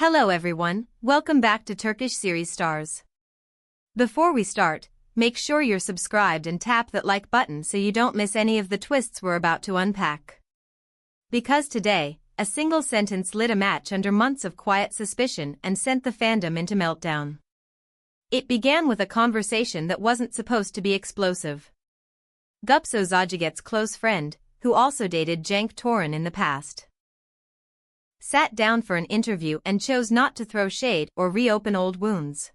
Hello everyone, welcome back to Turkish Series Stars. Before we start, make sure you're subscribed and tap that like button so you don't miss any of the twists we're about to unpack. Because today, a single sentence lit a match under months of quiet suspicion and sent the fandom into meltdown. It began with a conversation that wasn't supposed to be explosive. Gupso Zajigets' close friend, who also dated Cenk Torun in the past, sat down for an interview and chose not to throw shade or reopen old wounds.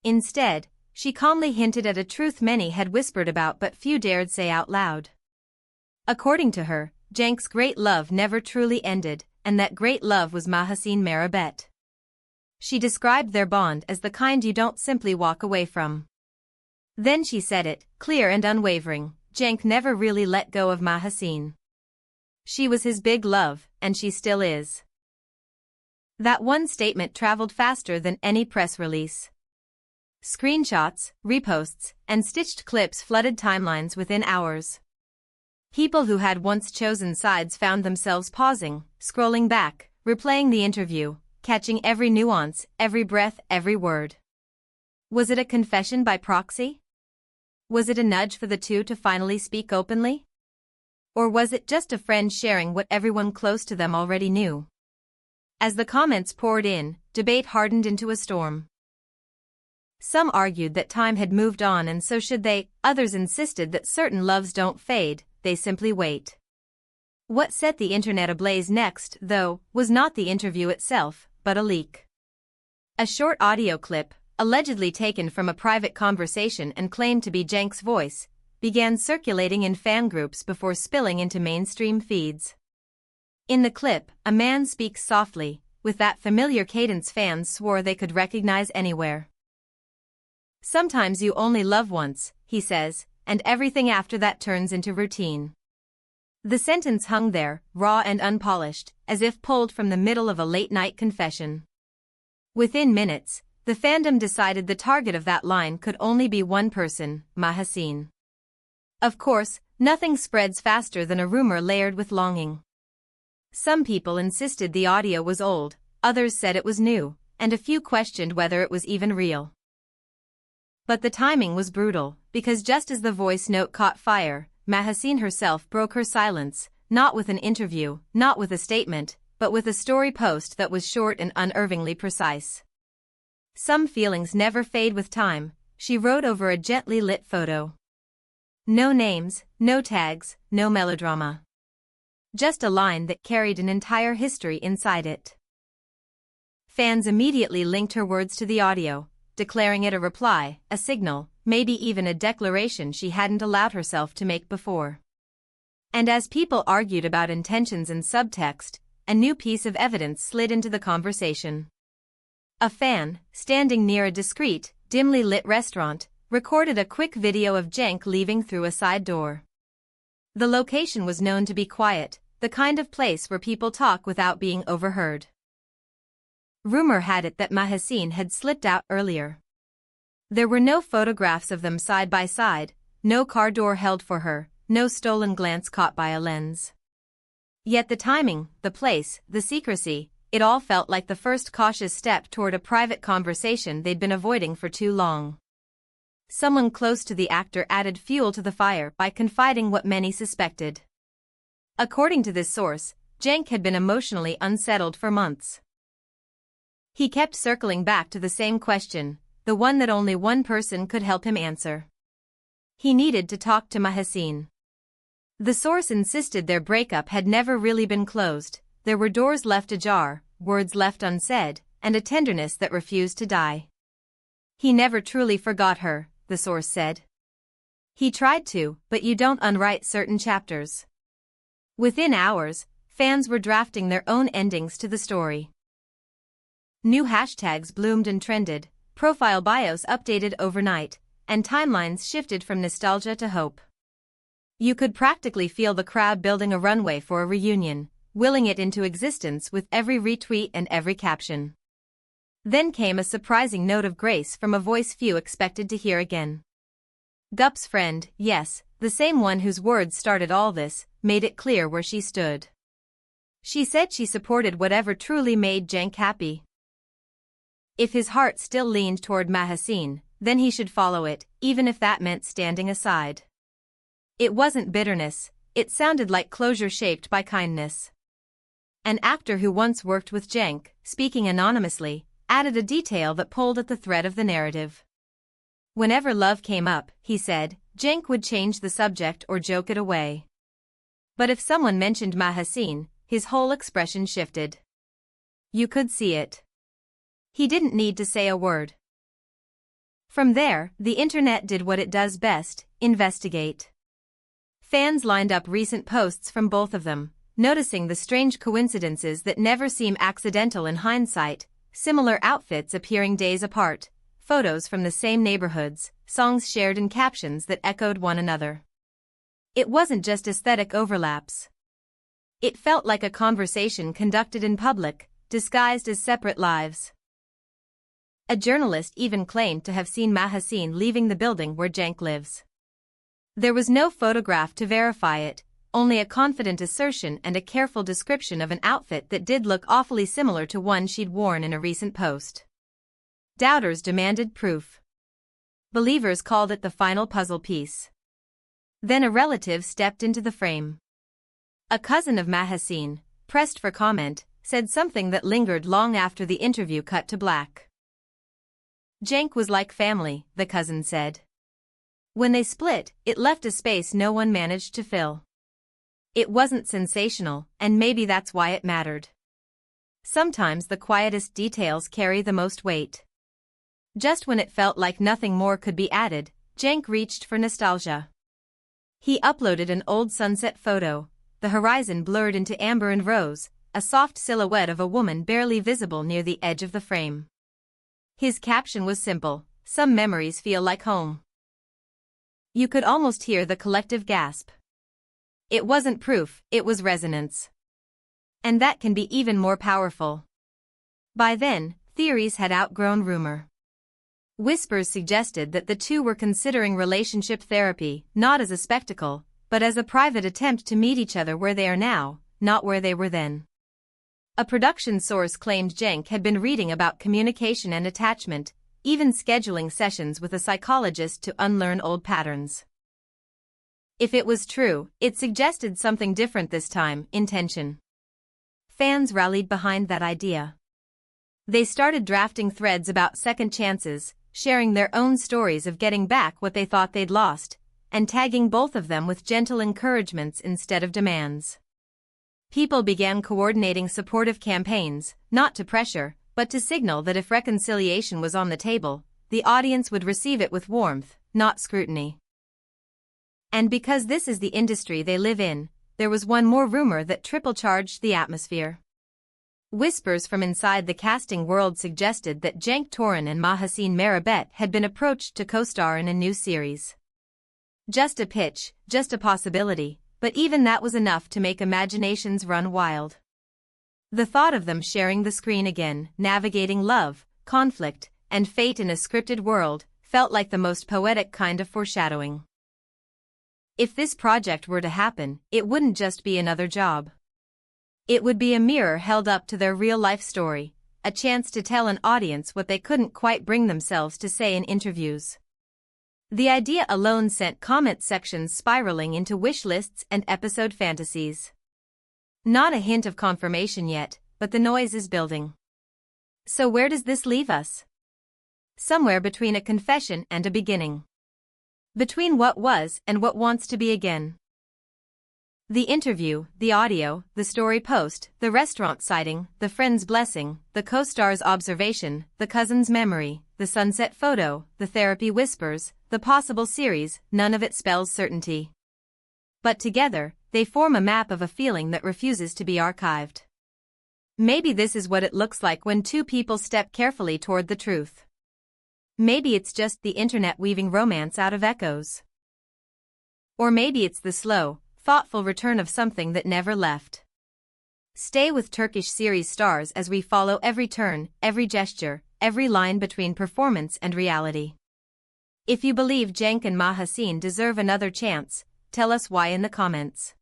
Instead, she calmly hinted at a truth many had whispered about but few dared say out loud. According to her, Cenk's great love never truly ended, and that great love was Mahassine Merabet. She described their bond as the kind you don't simply walk away from. Then she said it, clear and unwavering, Cenk never really let go of Mahassine. She was his big love, and she still is. That one statement traveled faster than any press release. Screenshots, reposts, and stitched clips flooded timelines within hours. People who had once chosen sides found themselves pausing, scrolling back, replaying the interview, catching every nuance, every breath, every word. Was it a confession by proxy? Was it a nudge for the two to finally speak openly? Or was it just a friend sharing what everyone close to them already knew? As the comments poured in, debate hardened into a storm. Some argued that time had moved on and so should they, others insisted that certain loves don't fade, they simply wait. What set the internet ablaze next, though, was not the interview itself, but a leak. A short audio clip, allegedly taken from a private conversation and claimed to be Cenk's voice, began circulating in fan groups before spilling into mainstream feeds. In the clip, a man speaks softly, with that familiar cadence fans swore they could recognize anywhere. "Sometimes you only love once," he says, "and everything after that turns into routine." The sentence hung there, raw and unpolished, as if pulled from the middle of a late-night confession. Within minutes, the fandom decided the target of that line could only be one person, Mahassine. Of course, nothing spreads faster than a rumor layered with longing. Some people insisted the audio was old, others said it was new, and a few questioned whether it was even real. But the timing was brutal, because just as the voice note caught fire, Mahassine herself broke her silence, not with an interview, not with a statement, but with a story post that was short and unnervingly precise. "Some feelings never fade with time," she wrote over a gently lit photo. No names, no tags, no melodrama. Just a line that carried an entire history inside it. Fans immediately linked her words to the audio, declaring it a reply, a signal, maybe even a declaration she hadn't allowed herself to make before. And as people argued about intentions and subtext, a new piece of evidence slid into the conversation. A fan, standing near a discreet, dimly lit restaurant, recorded a quick video of Cenk leaving through a side door. The location was known to be quiet, the kind of place where people talk without being overheard. Rumor had it that Mahassine had slipped out earlier. There were no photographs of them side by side, no car door held for her, no stolen glance caught by a lens. Yet the timing, the place, the secrecy, it all felt like the first cautious step toward a private conversation they'd been avoiding for too long. Someone close to the actor added fuel to the fire by confiding what many suspected. According to this source, Cenk had been emotionally unsettled for months. He kept circling back to the same question, the one that only one person could help him answer. He needed to talk to Mahassine. The source insisted their breakup had never really been closed, there were doors left ajar, words left unsaid, and a tenderness that refused to die. He never truly forgot her, the source said. He tried to, but you don't unwrite certain chapters. Within hours, fans were drafting their own endings to the story. New hashtags bloomed and trended, profile bios updated overnight, and timelines shifted from nostalgia to hope. You could practically feel the crowd building a runway for a reunion, willing it into existence with every retweet and every caption. Then came a surprising note of grace from a voice few expected to hear again. Gup's friend, yes, the same one whose words started all this, made it clear where she stood. She said she supported whatever truly made Cenk happy. If his heart still leaned toward Mahassine, then he should follow it, even if that meant standing aside. It wasn't bitterness, it sounded like closure shaped by kindness. An actor who once worked with Cenk, speaking anonymously, added a detail that pulled at the thread of the narrative. Whenever love came up, he said, Cenk would change the subject or joke it away. But if someone mentioned Mahassine, his whole expression shifted. You could see it. He didn't need to say a word. From there, the internet did what it does best, investigate. Fans lined up recent posts from both of them, noticing the strange coincidences that never seem accidental in hindsight, similar outfits appearing days apart, photos from the same neighborhoods, songs shared and captions that echoed one another. It wasn't just aesthetic overlaps. It felt like a conversation conducted in public, disguised as separate lives. A journalist even claimed to have seen Mahassine leaving the building where Cenk lives. There was no photograph to verify it, only a confident assertion and a careful description of an outfit that did look awfully similar to one she'd worn in a recent post. Doubters demanded proof. Believers called it the final puzzle piece. Then a relative stepped into the frame. A cousin of Mahassine, pressed for comment, said something that lingered long after the interview cut to black. Cenk was like family, the cousin said. When they split, it left a space no one managed to fill. It wasn't sensational, and maybe that's why it mattered. Sometimes the quietest details carry the most weight. Just when it felt like nothing more could be added, Cenk reached for nostalgia. He uploaded an old sunset photo, the horizon blurred into amber and rose, a soft silhouette of a woman barely visible near the edge of the frame. His caption was simple, "Some memories feel like home." You could almost hear the collective gasp. It wasn't proof, it was resonance. And that can be even more powerful. By then, theories had outgrown rumor. Whispers suggested that the two were considering relationship therapy, not as a spectacle, but as a private attempt to meet each other where they are now, not where they were then. A production source claimed Cenk had been reading about communication and attachment, even scheduling sessions with a psychologist to unlearn old patterns. If it was true, it suggested something different this time, intention. Fans rallied behind that idea. They started drafting threads about second chances, sharing their own stories of getting back what they thought they'd lost, and tagging both of them with gentle encouragements instead of demands. People began coordinating supportive campaigns, not to pressure, but to signal that if reconciliation was on the table, the audience would receive it with warmth, not scrutiny. And because this is the industry they live in, there was one more rumor that triple-charged the atmosphere. Whispers from inside the casting world suggested that Cenk Torun and Mahassine Merabet had been approached to co-star in a new series. Just a pitch, just a possibility, but even that was enough to make imaginations run wild. The thought of them sharing the screen again, navigating love, conflict, and fate in a scripted world, felt like the most poetic kind of foreshadowing. If this project were to happen, it wouldn't just be another job. It would be a mirror held up to their real-life story, a chance to tell an audience what they couldn't quite bring themselves to say in interviews. The idea alone sent comment sections spiraling into wish lists and episode fantasies. Not a hint of confirmation yet, but the noise is building. So where does this leave us? Somewhere between a confession and a beginning. Between what was and what wants to be again. The interview, the audio, the story post, the restaurant sighting, the friend's blessing, the co-star's observation, the cousin's memory, the sunset photo, the therapy whispers, the possible series, none of it spells certainty. But together, they form a map of a feeling that refuses to be archived. Maybe this is what it looks like when two people step carefully toward the truth. Maybe it's just the internet weaving romance out of echoes. Or maybe it's the slow, thoughtful return of something that never left. Stay with Turkish series stars as we follow every turn, every gesture, every line between performance and reality. If you believe Cenk and Mahassine deserve another chance, tell us why in the comments.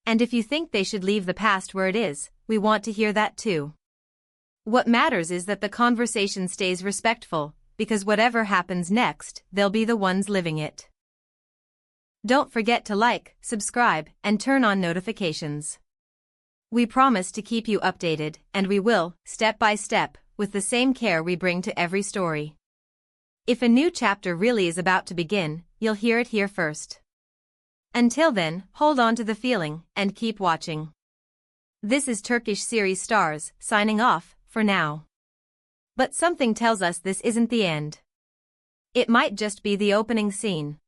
And if you think they should leave the past where it is, we want to hear that too. What matters is that the conversation stays respectful, because whatever happens next, they'll be the ones living it. Don't forget to like, subscribe, and turn on notifications. We promise to keep you updated, and we will, step by step, with the same care we bring to every story. If a new chapter really is about to begin, you'll hear it here first. Until then, hold on to the feeling, and keep watching. This is Turkish series stars, signing off, for now. But something tells us this isn't the end. It might just be the opening scene.